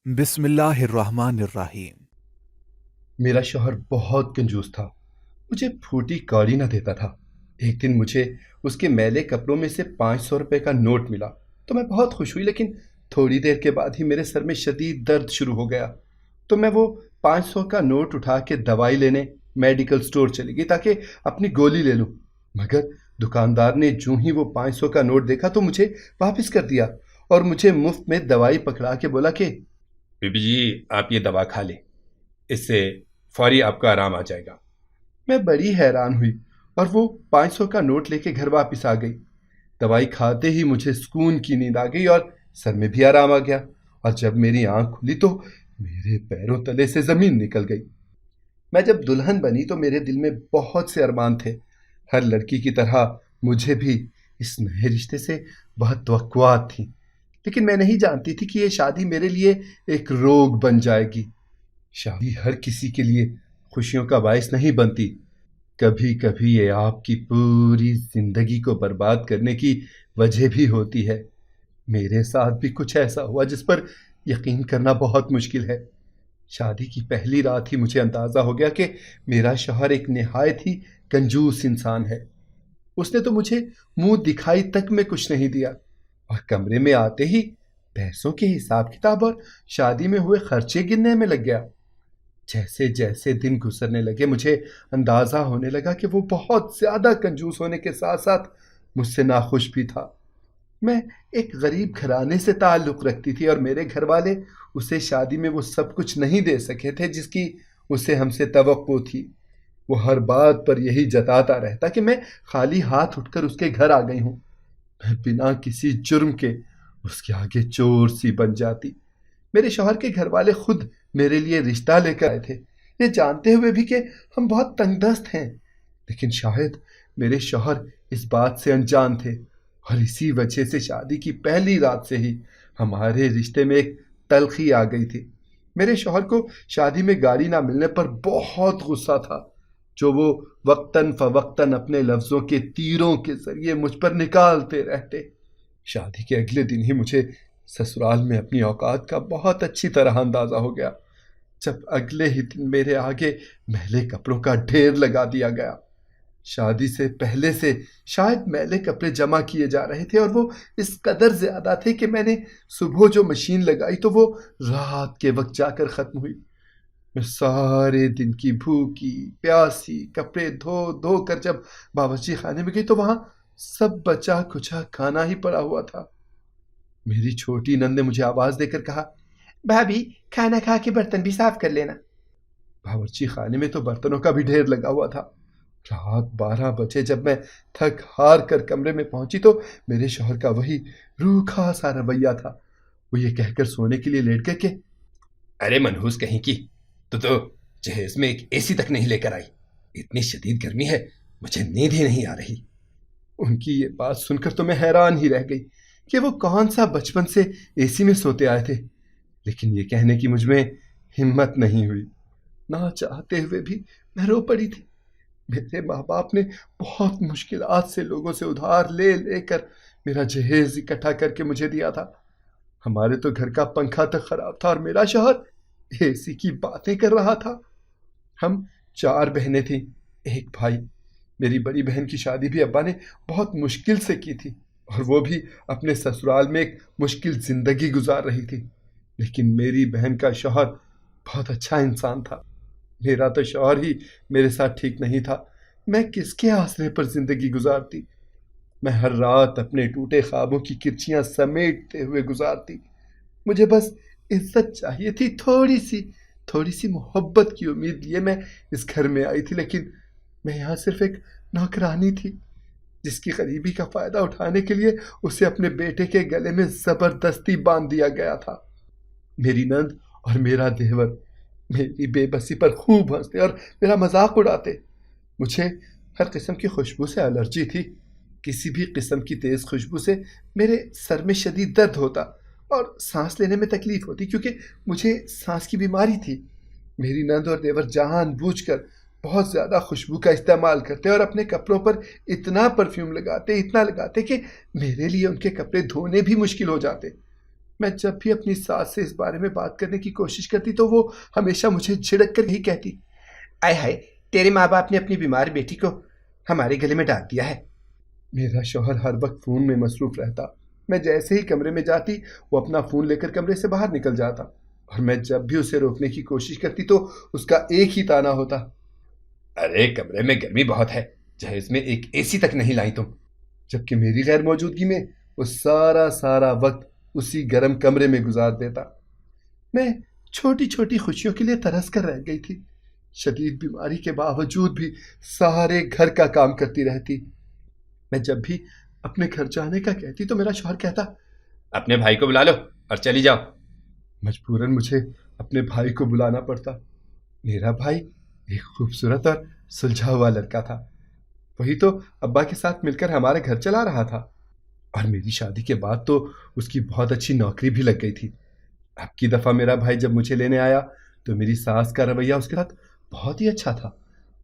بسم اللہ الرحمن الرحیم۔ میرا شوہر بہت کنجوس تھا، مجھے پھوٹی کاڑی نہ دیتا تھا۔ ایک دن مجھے اس کے میلے کپڑوں میں سے 500 روپے کا نوٹ ملا تو میں بہت خوش ہوئی، لیکن تھوڑی دیر کے بعد ہی میرے سر میں شدید درد شروع ہو گیا۔ تو میں وہ 500 کا نوٹ اٹھا کے دوائی لینے میڈیکل سٹور چلی گئی تاکہ اپنی گولی لے لوں، مگر دکاندار نے جو ہی وہ 500 کا نوٹ دیکھا تو مجھے واپس کر دیا اور مجھے مفت میں دوائی پکڑا کے بولا کہ بی بی جی آپ یہ دوا کھا لیں، اس سے فوری آپ کا آرام آ جائے گا۔ میں بڑی حیران ہوئی اور وہ 500 کا نوٹ لے کے گھر واپس آ گئی۔ دوائی کھاتے ہی مجھے سکون کی نیند آ گئی اور سر میں بھی آرام آ گیا، اور جب میری آنکھ کھلی تو میرے پیروں تلے سے زمین نکل گئی۔ میں جب دلہن بنی تو میرے دل میں بہت سے ارمان تھے۔ ہر لڑکی کی طرح مجھے بھی اس نئے رشتے سے بہت توقعات تھیں، لیکن میں نہیں جانتی تھی کہ یہ شادی میرے لیے ایک روگ بن جائے گی۔ شادی ہر کسی کے لیے خوشیوں کا باعث نہیں بنتی، کبھی کبھی یہ آپ کی پوری زندگی کو برباد کرنے کی وجہ بھی ہوتی ہے۔ میرے ساتھ بھی کچھ ایسا ہوا جس پر یقین کرنا بہت مشکل ہے۔ شادی کی پہلی رات ہی مجھے اندازہ ہو گیا کہ میرا شوہر ایک نہایت ہی کنجوس انسان ہے۔ اس نے تو مجھے منہ دکھائی تک میں کچھ نہیں دیا، اور کمرے میں آتے ہی پیسوں کے حساب کتاب اور شادی میں ہوئے خرچے گننے میں لگ گیا۔ جیسے جیسے دن گزرنے لگے مجھے اندازہ ہونے لگا کہ وہ بہت زیادہ کنجوس ہونے کے ساتھ ساتھ مجھ سے ناخوش بھی تھا۔ میں ایک غریب گھرانے سے تعلق رکھتی تھی اور میرے گھر والے اسے شادی میں وہ سب کچھ نہیں دے سکے تھے جس کی اسے ہم سے توقع تھی۔ وہ ہر بات پر یہی جتاتا رہتا کہ میں خالی ہاتھ اٹھ کر اس کے گھر آ گئی ہوں۔ میں بنا کسی جرم کے اس کے آگے چور سی بن جاتی۔ میرے شوہر کے گھر والے خود میرے لیے رشتہ لے کر آئے تھے، یہ جانتے ہوئے بھی کہ ہم بہت تنگ دست ہیں، لیکن شاید میرے شوہر اس بات سے انجان تھے، اور اسی وجہ سے شادی کی پہلی رات سے ہی ہمارے رشتے میں ایک تلخی آ گئی تھی۔ میرے شوہر کو شادی میں گاڑی نہ ملنے پر بہت غصہ تھا، جو وہ وقتاً فوقتاً اپنے لفظوں کے تیروں کے ذریعے مجھ پر نکالتے رہتے۔ شادی کے اگلے دن ہی مجھے سسرال میں اپنی اوقات کا بہت اچھی طرح اندازہ ہو گیا، جب اگلے ہی دن میرے آگے میلے کپڑوں کا ڈھیر لگا دیا گیا۔ شادی سے پہلے سے شاید میلے کپڑے جمع کیے جا رہے تھے، اور وہ اس قدر زیادہ تھے کہ میں نے صبح جو مشین لگائی تو وہ رات کے وقت جا کر ختم ہوئی۔ میں سارے دن کی بھوکی پیاسی کپڑے دھو دھو کر جب باورچی خانے میں گئی تو وہاں سب بچا کھچا کھانا ہی پڑا ہوا تھا۔ میری چھوٹی نند نے مجھے آواز دے کر کہا، بھابھی کھانا کھا کے برتن بھی صاف کر لینا۔ باورچی خانے میں تو برتنوں کا بھی ڈھیر لگا ہوا تھا۔ رات 12 بجے جب میں تھک ہار کر کمرے میں پہنچی تو میرے شوہر کا وہی روکھا سا رویہ تھا۔ وہ یہ کہہ کر سونے کے لیے لیٹ گئے کہ ارے منحوس کہیں کی، تو جہیز میں ایک اے سی تک نہیں لے کر آئی، اتنی شدید گرمی ہے مجھے نیند ہی نہیں آ رہی۔ ان کی یہ بات سن کر تو میں حیران ہی رہ گئی کہ وہ کون سا بچپن سے اے سی میں سوتے آئے تھے، لیکن یہ کہنے کی مجھ میں ہمت نہیں ہوئی۔ نہ چاہتے ہوئے بھی میں رو پڑی تھی۔ میرے ماں باپ نے بہت مشکلات سے لوگوں سے ادھار لے لے کر میرا جہیز اکٹھا کر کے مجھے دیا تھا۔ ہمارے تو گھر کا پنکھا تک خراب تھا اور میرا شوہر اے سی کی باتیں کر رہا تھا۔ ہم 4 بہنیں تھیں، ایک بھائی۔ میری بڑی بہن کی شادی بھی ابا نے بہت مشکل سے کی تھی، اور وہ بھی اپنے سسرال میں ایک مشکل زندگی گزار رہی تھی، لیکن میری بہن کا شوہر بہت اچھا انسان تھا۔ میرا تو شوہر ہی میرے ساتھ ٹھیک نہیں تھا، میں کس کے آسرے پر زندگی گزارتی؟ میں ہر رات اپنے ٹوٹے خوابوں کی کرچیاں سمیٹتے ہوئے گزارتی۔ مجھے بس عزت چاہیے تھی، تھوڑی سی محبت کی امید لیے میں اس گھر میں آئی تھی، لیکن میں یہاں صرف ایک نوکرانی تھی جس کی غریبی کا فائدہ اٹھانے کے لیے اسے اپنے بیٹے کے گلے میں زبردستی باندھ دیا گیا تھا۔ میری نند اور میرا دیور میری بے بسی پر خوب ہنستے اور میرا مذاق اڑاتے۔ مجھے ہر قسم کی خوشبو سے الرجی تھی، کسی بھی قسم کی تیز خوشبو سے میرے سر میں شدید درد ہوتا اور سانس لینے میں تکلیف ہوتی، کیونکہ مجھے سانس کی بیماری تھی۔ میری نند اور دیور جان بوجھ کر بہت زیادہ خوشبو کا استعمال کرتے اور اپنے کپڑوں پر اتنا پرفیوم لگاتے کہ میرے لیے ان کے کپڑے دھونے بھی مشکل ہو جاتے۔ میں جب بھی اپنی ساس سے اس بارے میں بات کرنے کی کوشش کرتی تو وہ ہمیشہ مجھے جھڑک کر ہی کہتی، آئے ہائے، تیرے ماں باپ نے اپنی بیمار بیٹی کو ہمارے گلے میں ڈال دیا ہے۔ میرا شوہر ہر وقت فون میں مصروف رہتا۔ میں جیسے ہی کمرے میں جاتی وہ اپنا فون لے کر کمرے سے باہر نکل جاتا، اور میں جب بھی اسے روکنے کی کوشش کرتی تو اس کا ایک ہی تانا ہوتا، ارے کمرے میں گرمی بہت ہے، جہیز میں ایک اے سی تک نہیں لائی تم۔ جبکہ میری غیر موجودگی میں وہ سارا وقت اسی گرم کمرے میں گزار دیتا۔ میں چھوٹی چھوٹی خوشیوں کے لیے ترس کر رہ گئی تھی۔ شدید بیماری کے باوجود بھی سارے گھر کا کام کرتی رہتی۔ میں جب بھی اپنے گھر جانے کا کہتی تو میرا شوہر کہتا، اپنے بھائی کو بلا لو اور چلی جاؤ۔ مجبوراً مجھے اپنے بھائی کو بلانا پڑتا۔ میرا بھائی ایک خوبصورت اور سلجھا ہوا لڑکا تھا۔ وہی تو ابا کے ساتھ مل کر ہمارا گھر چلا رہا تھا، اور میری شادی کے بعد تو اس کی بہت اچھی نوکری بھی لگ گئی تھی۔ اب کی دفعہ میرا بھائی جب مجھے لینے آیا تو میری ساس کا رویہ اس کے ساتھ بہت ہی اچھا تھا۔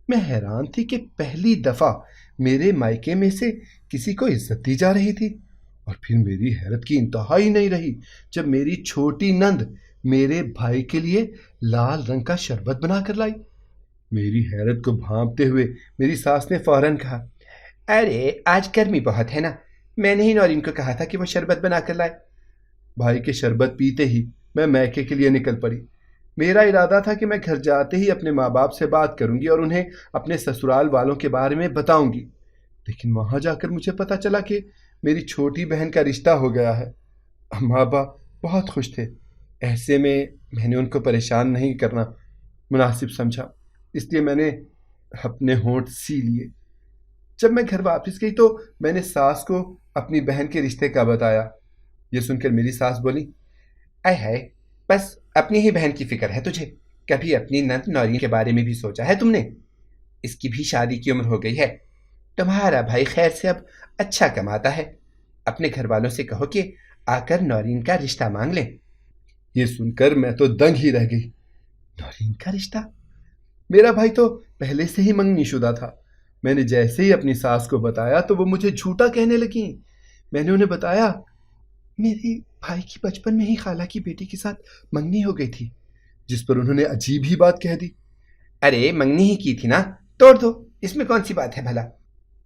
میں حیران تھی کہ پہلی دفعہ میرے مائکے میں سے کسی کو عزت دی جا رہی تھی، اور پھر میری حیرت کی انتہا ہی نہیں رہی جب میری چھوٹی نند میرے بھائی کے لیے لال رنگ کا شربت بنا کر لائی۔ میری حیرت کو بھانپتے ہوئے میری ساس نے فوراً کہا، ارے آج گرمی بہت ہے نا، میں نے ہی نورین کو کہا تھا کہ وہ شربت بنا کر لائے۔ بھائی کے شربت پیتے ہی میں میکے کے لیے نکل پڑی۔ میرا ارادہ تھا کہ میں گھر جاتے ہی اپنے ماں باپ سے بات کروں گی اور انہیں اپنے سسرال والوں کے بارے میں بتاؤں گی، لیکن وہاں جا کر مجھے پتا چلا کہ میری چھوٹی بہن کا رشتہ ہو گیا ہے۔ ماں باپ بہت خوش تھے، ایسے میں نے ان کو پریشان نہیں کرنا مناسب سمجھا، اس لیے میں نے اپنے ہونٹ سی لیے۔ جب میں گھر واپس گئی تو میں نے ساس کو اپنی بہن کے رشتے کا بتایا۔ یہ سن کر میری ساس بولی، اے ہائے، بس اپنی ہی بہن کی فکر ہے تجھے، کبھی اپنی نند نورین کے بارے میں بھی سوچا ہے تم نے؟ اس کی بھی شادی کی عمر ہو گئی ہے، تمہارا بھائی خیر سے اب اچھا کماتا ہے، اپنے گھر والوں سے کہو کہ آ کر نورین کا رشتہ مانگ لیں۔ یہ سن کر میں تو دنگ ہی رہ گئی۔ نورین کا رشتہ؟ میرا بھائی تو پہلے سے ہی منگنی شدہ تھا۔ میں نے جیسے ہی اپنی ساس کو بتایا تو وہ مجھے جھوٹا کہنے لگیں۔ میں نے انہیں بتایا، میرے بھائی کی بچپن میں ہی خالہ کی بیٹی کے ساتھ منگنی ہو گئی تھی، جس پر انہوں نے عجیب ہی بات کہہ دی، ارے منگنی ہی کی تھی نا، توڑ دو، اس میں کون سی بات ہے بھلا؟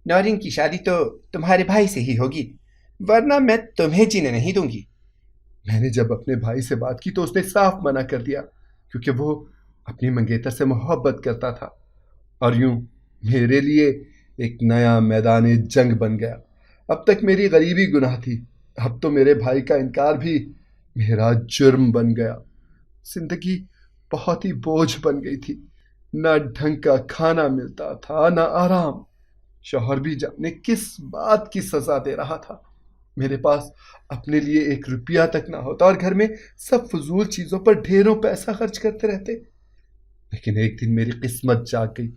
نورین کی شادی تو تمہارے بھائی سے ہی ہوگی، ورنہ میں تمہیں جینے نہیں دوں گی۔ میں نے جب اپنے بھائی سے بات کی تو اس نے صاف منع کر دیا، کیونکہ وہ اپنی منگیتر سے محبت کرتا تھا، اور یوں میرے لیے ایک نیا میدان جنگ بن گیا۔ اب تک میری غریبی گناہ تھی، اب تو میرے بھائی کا انکار بھی میرا جرم بن گیا۔ زندگی بہت ہی بوجھ بن گئی تھی، نہ ڈھنگ کا کھانا ملتا تھا نہ آرام، شوہر بھی جانے کس بات کی سزا دے رہا تھا۔ میرے پاس اپنے لیے ایک روپیہ تک نہ ہوتا، اور گھر میں سب فضول چیزوں پر ڈھیروں پیسہ خرچ کرتے رہتے۔ لیکن ایک دن میری قسمت جاگ گئی۔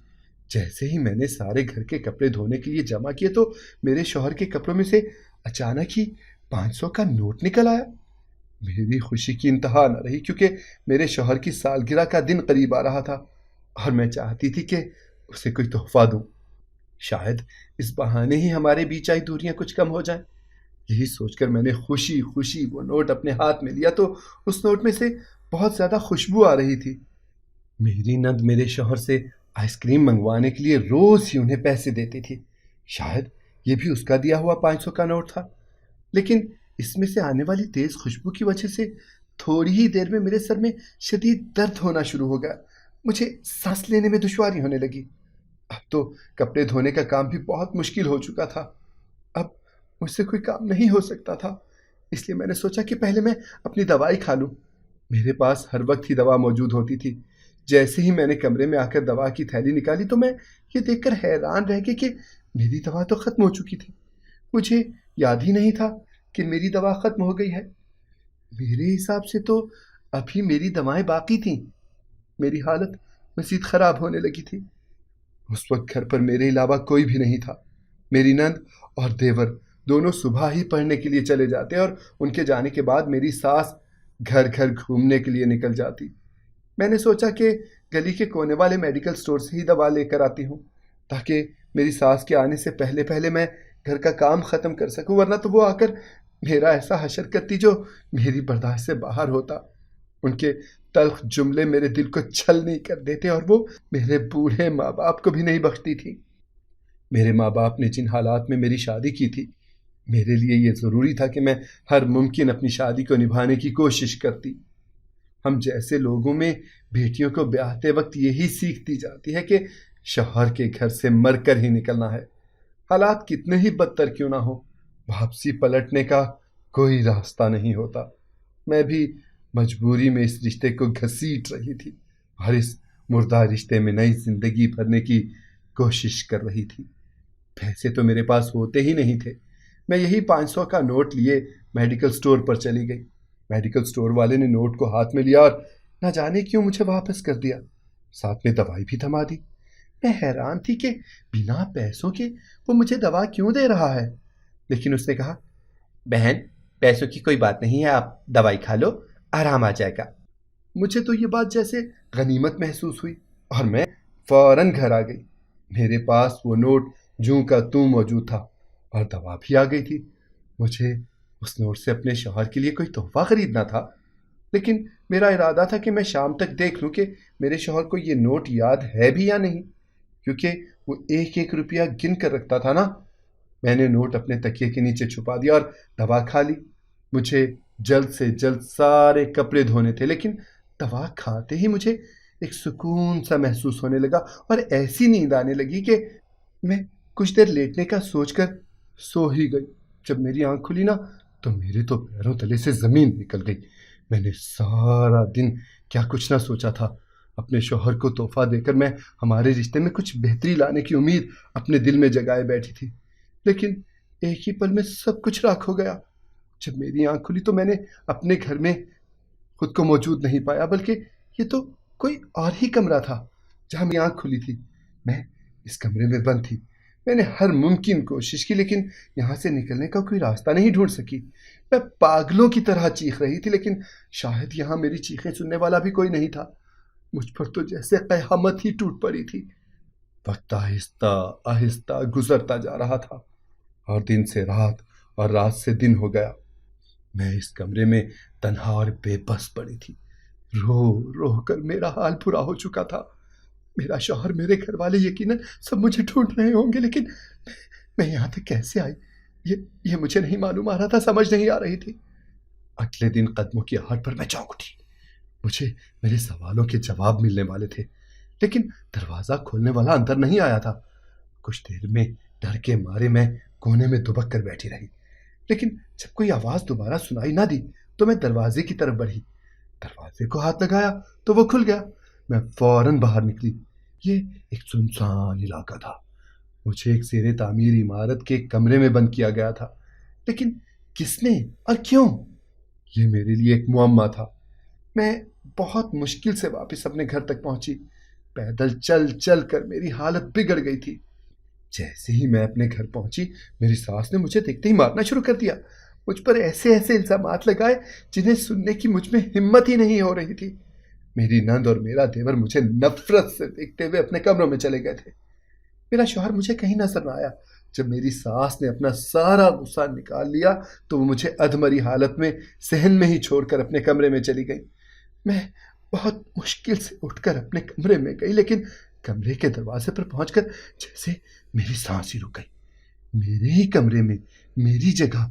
جیسے ہی میں نے سارے گھر کے کپڑے دھونے کے لیے جمع کیے تو میرے شوہر کے کپڑوں میں سے اچانک ہی 500 کا نوٹ نکل آیا۔ میری خوشی کی انتہا نہ رہی، کیونکہ میرے شوہر کی سالگرہ کا دن قریب آ رہا تھا، اور میں چاہتی تھی کہ اسے کوئی تحفہ دوں، شاید اس بہانے ہی ہمارے بیچ آئی دوریاں کچھ کم ہو جائیں۔ یہی سوچ کر میں نے خوشی خوشی وہ نوٹ اپنے ہاتھ میں لیا تو اس نوٹ میں سے بہت زیادہ خوشبو آ رہی تھی۔ میری نند میرے شوہر سے آئس کریم منگوانے کے لیے روز ہی انہیں پیسے دیتی تھی، شاید یہ بھی اس کا دیا ہوا 500 کا نوٹ تھا، لیکن اس میں سے آنے والی تیز خوشبو کی وجہ سے تھوڑی ہی دیر میں میرے سر میں شدید درد ہونا شروع ہو گیا، مجھے سانس لینے میں دشواری ہونے لگی۔ اب تو کپڑے دھونے کا کام بھی بہت مشکل ہو چکا تھا، اب مجھ سے کوئی کام نہیں ہو سکتا تھا، اس لیے میں نے سوچا کہ پہلے میں اپنی دوائی کھا لوں۔ میرے پاس ہر وقت ہی دوا موجود ہوتی تھی۔ جیسے ہی میں نے کمرے میں آ کر دوا کی تھیلی نکالی تو میں یہ دیکھ کر حیران رہ گئی کہ میری دوا تو ختم ہو چکی تھی۔ مجھے یاد ہی نہیں تھا کہ میری دوا ختم ہو گئی ہے۔ میرے حساب سے تو ابھی میری دوائیں باقی تھیں۔ میری حالت مزید خراب ہونے لگی تھی۔ اس وقت گھر پر میرے علاوہ کوئی بھی نہیں تھا۔ میری نند اور دیور دونوں صبح ہی پڑھنے کے لیے چلے جاتے اور ان کے جانے کے بعد میری ساس گھر گھر گھومنے کے لیے نکل جاتی۔ میں نے سوچا کہ گلی کے کونے والے میڈیکل سٹور سے ہی دوا لے کر آتی ہوں، تاکہ میری ساس کے آنے سے پہلے میں گھر کا کام ختم کر سکوں، ورنہ تو وہ آ کر میرا ایسا حشر کرتی جو میری برداشت سے باہر ہوتا۔ ان کے تلخ جملے میرے دل کو چھل نہیں کر دیتے، اور وہ میرے بوڑھے ماں باپ کو بھی نہیں بخشتی تھی۔ میرے ماں باپ نے جن حالات میں میری شادی کی تھی، میرے لیے یہ ضروری تھا کہ میں ہر ممکن اپنی شادی کو نبھانے کی کوشش کرتی۔ ہم جیسے لوگوں میں بیٹیوں کو بیاہتے وقت یہی سیکھ دی جاتی ہے کہ شوہر کے گھر سے مر کر ہی نکلنا ہے، حالات کتنے ہی بدتر کیوں نہ ہو، واپسی پلٹنے کا کوئی راستہ نہیں ہوتا۔ میں بھی مجبوری میں اس رشتے کو گھسیٹ رہی تھی اور اس مردہ رشتے میں نئی زندگی بھرنے کی کوشش کر رہی تھی۔ پیسے تو میرے پاس ہوتے ہی نہیں تھے۔ میں یہی 500 کا نوٹ لیے میڈیکل سٹور پر چلی گئی۔ میڈیکل سٹور والے نے نوٹ کو ہاتھ میں لیا اور نہ جانے کیوں مجھے واپس کر دیا، ساتھ میں دوائی بھی تھما دی۔ میں حیران تھی کہ بنا پیسوں کے وہ مجھے دوا کیوں دے رہا ہے، لیکن اس نے کہا، بہن پیسوں کی کوئی بات نہیں ہے، آپ دوائی کھا لو، آرام آ جائے گا۔ مجھے تو یہ بات جیسے غنیمت محسوس ہوئی اور میں فوراً گھر آ گئی۔ میرے پاس وہ نوٹ جوں کا توں موجود تھا اور دوا بھی آ گئی تھی۔ مجھے اس نوٹ سے اپنے شوہر کے لیے کوئی تحفہ خریدنا تھا، لیکن میرا ارادہ تھا کہ میں شام تک دیکھ لوں کہ میرے شوہر کو یہ نوٹ یاد ہے بھی یا نہیں، کیونکہ وہ ایک ایک روپیہ گن کر رکھتا تھا نا۔ میں نے نوٹ اپنے تکیے کے نیچے چھپا دیا اور دوا کھا لی۔ مجھے جلد سے جلد سارے کپڑے دھونے تھے، لیکن دوا کھاتے ہی مجھے ایک سکون سا محسوس ہونے لگا اور ایسی نیند آنے لگی کہ میں کچھ دیر لیٹنے کا سوچ کر سو ہی گئی۔ جب میری آنکھ کھلی نا تو میرے تو پیروں تلے سے زمین نکل گئی۔ میں نے سارا دن کیا کچھ نہ سوچا تھا۔ اپنے شوہر کو تحفہ دے کر میں ہمارے رشتے میں کچھ بہتری لانے کی امید اپنے دل میں جگائے بیٹھی تھی، لیکن ایک ہی پل میں سب کچھ راکھ ہو گیا۔ جب میری آنکھ کھلی تو میں نے اپنے گھر میں خود کو موجود نہیں پایا، بلکہ یہ تو کوئی اور ہی کمرہ تھا جہاں میری آنکھ کھلی تھی۔ میں اس کمرے میں بند تھی۔ میں نے ہر ممکن کوشش کی، لیکن یہاں سے نکلنے کا کوئی راستہ نہیں ڈھونڈ سکی۔ میں پاگلوں کی طرح چیخ رہی تھی، لیکن شاید یہاں میری چیخیں سننے والا بھی کوئی نہیں تھا۔ مجھ پر تو جیسے قیامت ہی ٹوٹ پڑی تھی۔ وقت آہستہ آہستہ گزرتا جا رہا تھا اور دن سے رات اور رات سے دن ہو گیا۔ میں اس کمرے میں تنہا اور بے بس پڑی تھی۔ رو رو کر میرا حال برا ہو چکا تھا۔ میرا شوہر، میرے گھر والے یقیناً سب مجھے ڈھونڈ رہے ہوں گے، لیکن میں یہاں تک کیسے آئی یہ مجھے نہیں معلوم آ رہا تھا، سمجھ نہیں آ رہی تھی۔ اگلے دن قدموں کی آہٹ پر میں چونک اٹھی۔ مجھے میرے سوالوں کے جواب ملنے والے تھے، لیکن دروازہ کھولنے والا اندر نہیں آیا تھا۔ کچھ دیر میں ڈر کے مارے میں کونے میں دبک کر بیٹھی رہی، لیکن جب کوئی آواز دوبارہ سنائی نہ دی تو میں دروازے کی طرف بڑھی۔ دروازے کو ہاتھ لگایا تو وہ کھل گیا۔ میں فوراً باہر نکلی۔ یہ ایک سنسان علاقہ تھا۔ مجھے ایک زیر تعمیر عمارت کے کمرے میں بند کیا گیا تھا، لیکن کس نے اور کیوں، یہ میرے لیے ایک معمہ تھا۔ میں بہت مشکل سے واپس اپنے گھر تک پہنچی۔ پیدل چل چل کر میری حالت بگڑ گئی تھی۔ جیسے ہی میں اپنے گھر پہنچی، میری ساس نے مجھے دیکھتے ہی مارنا شروع کر دیا۔ مجھ پر ایسے ایسے الزامات لگائے جنہیں سننے کی مجھ میں ہمت ہی نہیں ہو رہی تھی۔ میری نند اور میرا دیور مجھے نفرت سے دیکھتے ہوئے اپنے کمروں میں چلے گئے تھے۔ میرا شوہر مجھے کہیں نظر نہ آیا۔ جب میری ساس نے اپنا سارا غصہ نکال لیا تو وہ مجھے ادھمری حالت میں صحن میں ہی چھوڑ کر اپنے کمرے میں چلی گئی۔ میں بہت مشکل سے اٹھ کر اپنے کمرے میں گئی، لیکن کمرے کے دروازے پر پہنچ کر جیسے میری سانس ہی رک گئی۔ میرے ہی کمرے میں، میری جگہ،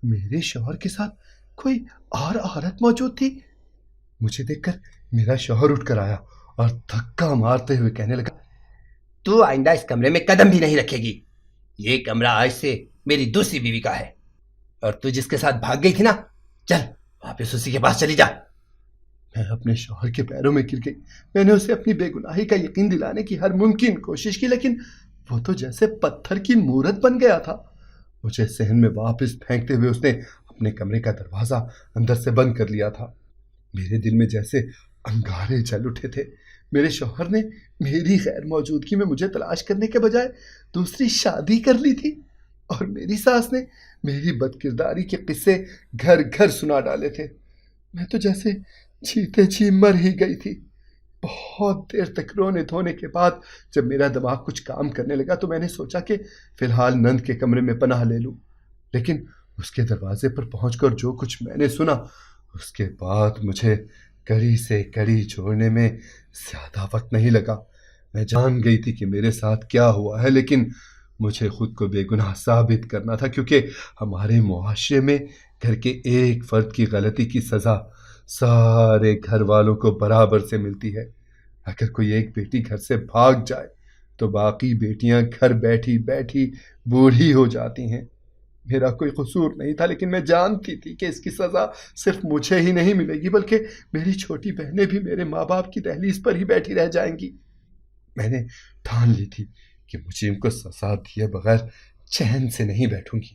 میرے شوہر کے ساتھ کوئی اور عورت موجود تھی۔ مجھے دیکھ کر میرا شوہر اٹھ کر آیا اور دھکا مارتے ہوئے کہنے لگا، تو آئندہ اس کمرے میں قدم بھی نہیں رکھے گی۔ یہ کمرہ آج سے میری دوسری بیوی کا ہے، اور تو جس کے ساتھ بھاگ گئی تھی نا، چل واپس اسی کے پاس چلی جا۔ میں اپنے شوہر کے پیروں میں گر گئی۔ میں نے اسے اپنی بے گناہی کا یقین دلانے کی ہر ممکن کوشش کی، لیکن وہ تو جیسے پتھر کی مورت بن گیا تھا۔ مجھے صحن میں واپس پھینکتے ہوئے اس نے اپنے کمرے کا دروازہ اندر سے بند کر لیا تھا۔ میرے دل میں جیسے انگارے جل اٹھے تھے۔ میرے شوہر نے میری غیر موجودگی میں مجھے تلاش کرنے کے بجائے دوسری شادی کر لی تھی، اور میری ساس نے میری بد کرداری کے قصے گھر گھر سنا ڈالے تھے۔ میں تو جیسے جیتے جی مر ہی گئی تھی۔ بہت دیر تک رونے دھونے کے بعد جب میرا دماغ کچھ کام کرنے لگا تو میں نے سوچا کہ فی الحال نند کے کمرے میں پناہ لے لوں، لیکن اس کے دروازے پر پہنچ کر جو کچھ میں نے سنا، اس کے بعد مجھے کڑی سے کڑی جوڑنے میں زیادہ وقت نہیں لگا۔ میں جان گئی تھی کہ میرے ساتھ کیا ہوا ہے، لیکن مجھے خود کو بے گناہ ثابت کرنا تھا، کیونکہ ہمارے معاشرے میں گھر کے ایک فرد کی غلطی کی سزا سارے گھر والوں کو برابر سے ملتی ہے۔ اگر کوئی ایک بیٹی گھر سے بھاگ جائے تو باقی بیٹیاں گھر بیٹھی بیٹھی بوڑھی ہو جاتی ہیں۔ میرا کوئی قصور نہیں تھا، لیکن میں جانتی تھی کہ اس کی سزا صرف مجھے ہی نہیں ملے گی، بلکہ میری چھوٹی بہنیں بھی میرے ماں باپ کی دہلیز پر ہی بیٹھی رہ جائیں گی۔ میں نے ٹھان لی تھی کہ مجھے ان کو سزا دیے بغیر چین سے نہیں بیٹھوں گی۔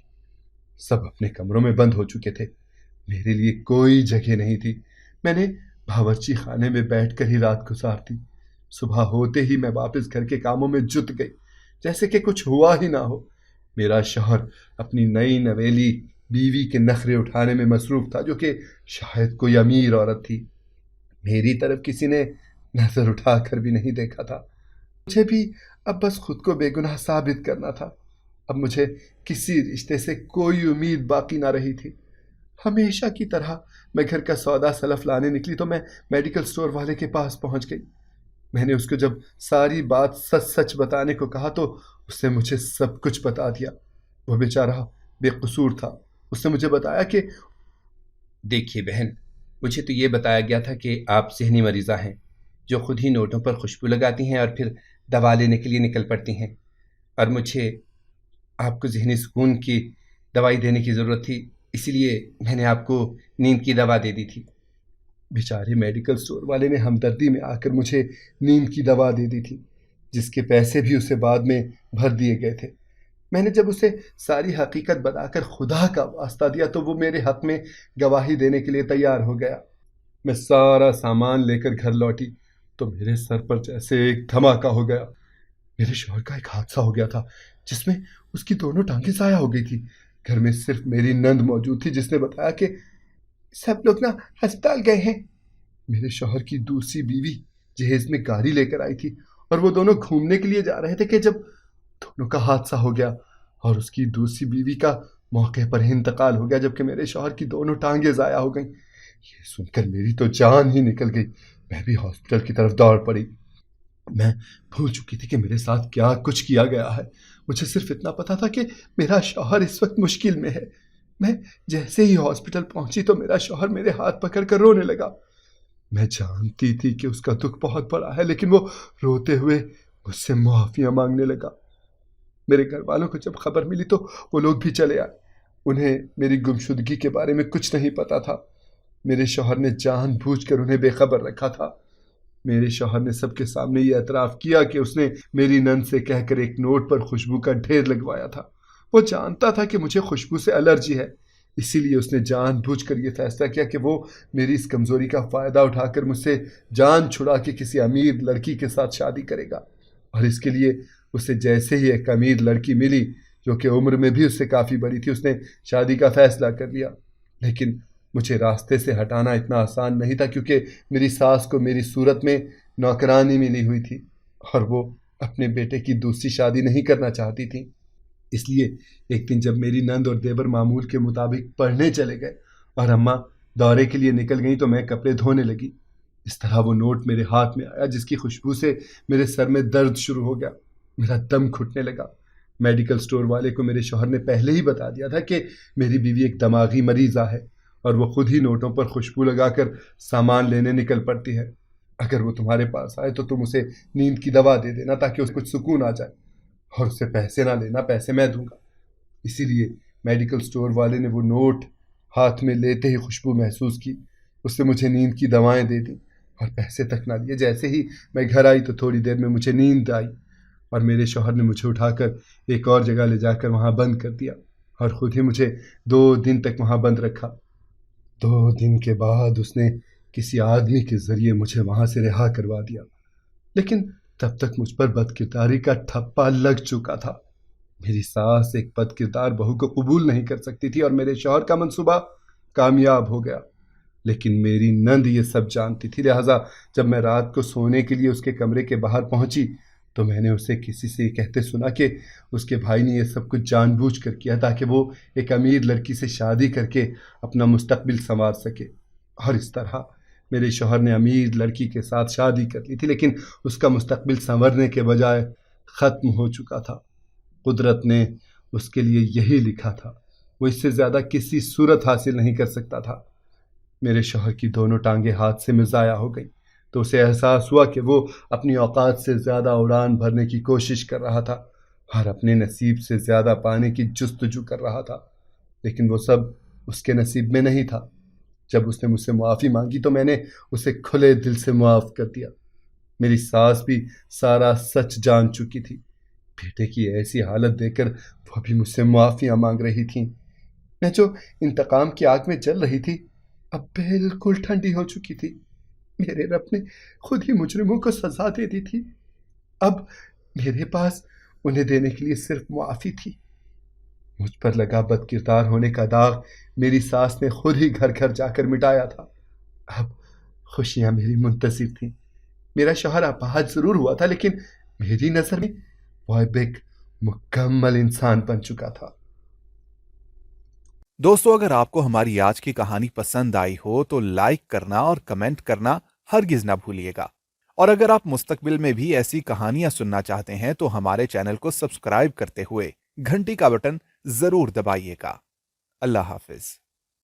سب اپنے کمروں میں بند ہو چکے تھے، میرے لیے کوئی جگہ نہیں تھی۔ میں نے باورچی خانے میں بیٹھ کر ہی رات گزار دی۔ صبح ہوتے ہی میں واپس گھر کے کاموں میں جت گئی، جیسے کہ کچھ ہوا ہی نہ ہو۔ میرا شوہر اپنی نئی نویلی بیوی کے نخرے اٹھانے میں مصروف تھا، جو کہ شاید کوئی امیر عورت تھی۔ میری طرف کسی نے نظر اٹھا کر بھی نہیں دیکھا تھا۔ مجھے بھی اب بس خود کو بے گناہ ثابت کرنا تھا۔ اب مجھے کسی رشتے سے کوئی امید باقی نہ رہی تھی۔ ہمیشہ کی طرح میں گھر کا سودا سلف لانے نکلی تو میں میڈیکل سٹور والے کے پاس پہنچ گئی۔ میں نے اس کو جب ساری بات سچ سچ بتانے کو کہا تو اس نے مجھے سب کچھ بتا دیا۔ وہ بیچارہ بے قصور تھا۔ اس نے مجھے بتایا کہ دیکھیے بہن، مجھے تو یہ بتایا گیا تھا کہ آپ ذہنی مریضہ ہیں، جو خود ہی نوٹوں پر خوشبو لگاتی ہیں اور پھر دوا لینے کے لیے نکل پڑتی ہیں، اور مجھے آپ کو ذہنی سکون کی دوائی دینے کی ضرورت تھی، اسی لیے میں نے آپ کو نیند کی دوا دے دی تھی۔ بیچارے میڈیکل سٹور والے نے ہمدردی میں آ کر مجھے نیند کی دوا دے دی تھی، جس کے پیسے بھی اسے بعد میں بھر دیے گئے تھے۔ میں نے جب اسے ساری حقیقت بتا کر خدا کا واسطہ دیا تو وہ میرے حق میں گواہی دینے کے لیے تیار ہو گیا۔ میں سارا سامان لے کر گھر لوٹی تو میرے سر پر جیسے ایک دھماکہ ہو گیا۔ میرے شوہر کا ایک حادثہ ہو گیا تھا جس میں اس کی دونوں ٹانگیں ضائع ہو گئی تھی۔ گھر میں صرف میری نند موجود تھی، جس نے بتایا کہ سب لوگ ہسپتال گئے ہیں۔ میرے شوہر کی دوسری بیوی جہیز میں گاڑی لے کر آئی تھی اور وہ دونوں گھومنے کے لیے جا رہے تھے کہ جب دونوں کا حادثہ ہو گیا اور اس کی دوسری بیوی کا موقع پر ہی انتقال ہو گیا، جبکہ میرے شوہر کی دونوں ٹانگیں ضائع ہو گئیں۔ یہ سن کر میری تو جان ہی نکل گئی۔ میں بھی ہاسپٹل کی طرف دوڑ پڑی۔ میں بھول چکی تھی کہ میرے ساتھ کیا کچھ کیا گیا ہے۔ مجھے صرف اتنا پتا تھا کہ میرا شوہر اس وقت مشکل میں ہے۔ میں جیسے ہی ہاسپٹل پہنچی تو میرا شوہر میرے ہاتھ پکڑ کر رونے لگا۔ میں جانتی تھی کہ اس کا دکھ بہت بڑا ہے، لیکن وہ روتے ہوئے مجھ سے معافیاں مانگنے لگا۔ میرے گھر والوں کو جب خبر ملی تو وہ لوگ بھی چلے آئے۔ انہیں میری گمشدگی کے بارے میں کچھ نہیں پتا تھا۔ میرے شوہر نے جان بوجھ کر انہیں بے خبر رکھا تھا۔ میرے شوہر نے سب کے سامنے یہ اعتراف کیا کہ اس نے میری نند سے کہہ کر ایک نوٹ پر خوشبو کا ڈھیر لگوایا تھا۔ وہ جانتا تھا کہ مجھے خوشبو سے الرجی ہے، اسی لیے اس نے جان بوجھ کر یہ فیصلہ کیا کہ وہ میری اس کمزوری کا فائدہ اٹھا کر مجھ سے جان چھڑا کے کسی امیر لڑکی کے ساتھ شادی کرے گا، اور اس کے لیے اسے جیسے ہی ایک امیر لڑکی ملی جو کہ عمر میں بھی اس سے کافی بڑی تھی، اس نے شادی کا فیصلہ کر لیا۔ لیکن مجھے راستے سے ہٹانا اتنا آسان نہیں تھا، کیونکہ میری ساس کو میری صورت میں نوکرانی ملی ہوئی تھی اور وہ اپنے بیٹے کی دوسری شادی نہیں کرنا چاہتی تھی۔ اس لیے ایک دن جب میری نند اور دیور معمول کے مطابق پڑھنے چلے گئے اور اماں دورے کے لیے نکل گئیں تو میں کپڑے دھونے لگی۔ اس طرح وہ نوٹ میرے ہاتھ میں آیا، جس کی خوشبو سے میرے سر میں درد شروع ہو گیا۔ میرا دم گھٹنے لگا۔ میڈیکل سٹور والے کو میرے شوہر نے پہلے ہی بتا دیا تھا کہ میری بیوی ایک دماغی مریضہ ہے اور وہ خود ہی نوٹوں پر خوشبو لگا کر سامان لینے نکل پڑتی ہے۔ اگر وہ تمہارے پاس آئے تو تم اسے نیند کی دوا دے دینا تاکہ اس کو کچھ سکون آ جائے، اور اس سے پیسے نہ لینا، پیسے میں دوں گا۔ اسی لیے میڈیکل سٹور والے نے وہ نوٹ ہاتھ میں لیتے ہی خوشبو محسوس کی، اس سے مجھے نیند کی دوائیں دے دیں اور پیسے تک نہ لیے۔ جیسے ہی میں گھر آئی تو تھوڑی دیر میں مجھے نیند آئی اور میرے شوہر نے مجھے اٹھا کر ایک اور جگہ لے جا کر وہاں بند کر دیا اور خود ہی مجھے 2 دن تک وہاں بند رکھا۔ 2 دن کے بعد اس نے کسی آدمی کے ذریعے مجھے وہاں سے رہا کروا دیا، لیکن تب تک مجھ پر بد کرداری کا ٹھپا لگ چکا تھا۔ میری ساس ایک بد کردار بہو کو قبول نہیں کر سکتی تھی اور میرے شوہر کا منصوبہ کامیاب ہو گیا، لیکن میری نند یہ سب جانتی تھی۔ لہٰذا جب میں رات کو سونے کے لیے اس کے کمرے کے باہر پہنچی تو میں نے اسے کسی سے یہ کہتے سنا کہ اس کے بھائی نے یہ سب کچھ جان بوجھ کر کیا تاکہ وہ ایک امیر لڑکی سے شادی کر کے اپنا مستقبل سنوار سکے، اور اس طرح میرے شوہر نے امیر لڑکی کے ساتھ شادی کر لی تھی، لیکن اس کا مستقبل سنورنے کے بجائے ختم ہو چکا تھا۔ قدرت نے اس کے لیے یہی لکھا تھا، وہ اس سے زیادہ کسی صورت حاصل نہیں کر سکتا تھا۔ میرے شوہر کی دونوں ٹانگیں حادثے میں ضائع ہو گئیں تو اسے احساس ہوا کہ وہ اپنی اوقات سے زیادہ اڑان بھرنے کی کوشش کر رہا تھا اور اپنے نصیب سے زیادہ پانے کی جستجو کر رہا تھا، لیکن وہ سب اس کے نصیب میں نہیں تھا۔ جب اس نے مجھ سے معافی مانگی تو میں نے اسے کھلے دل سے معاف کر دیا۔ میری ساس بھی سارا سچ جان چکی تھی۔ بیٹے کی ایسی حالت دیکھ کر وہ بھی مجھ سے معافیاں مانگ رہی تھیں۔ میں جو انتقام کی آگ میں جل رہی تھی اب بالکل ٹھنڈی ہو چکی تھی۔ میرے رب نے خود ہی مجرموں کو سزا دے دی تھی، اب میرے پاس انہیں دینے کے لیے صرف معافی تھی۔ مجھ پر لگا بد کردار ہونے کا داغ میری ساس نے خود ہی گھر گھر جا کر مٹایا تھا۔ اب خوشیاں میری منتظر تھیں۔ میرا شوہر اپاہج ضرور ہوا تھا، لیکن میری نظر میں وہ اب ایک مکمل انسان بن چکا تھا۔ دوستو، اگر آپ کو ہماری آج کی کہانی پسند آئی ہو تو لائک کرنا اور کمنٹ کرنا ہرگز نہ بھولیے گا، اور اگر آپ مستقبل میں بھی ایسی کہانیاں سننا چاہتے ہیں تو ہمارے چینل کو سبسکرائب کرتے ہوئے گھنٹی کا بٹن ضرور دبائیے گا۔ اللہ حافظ۔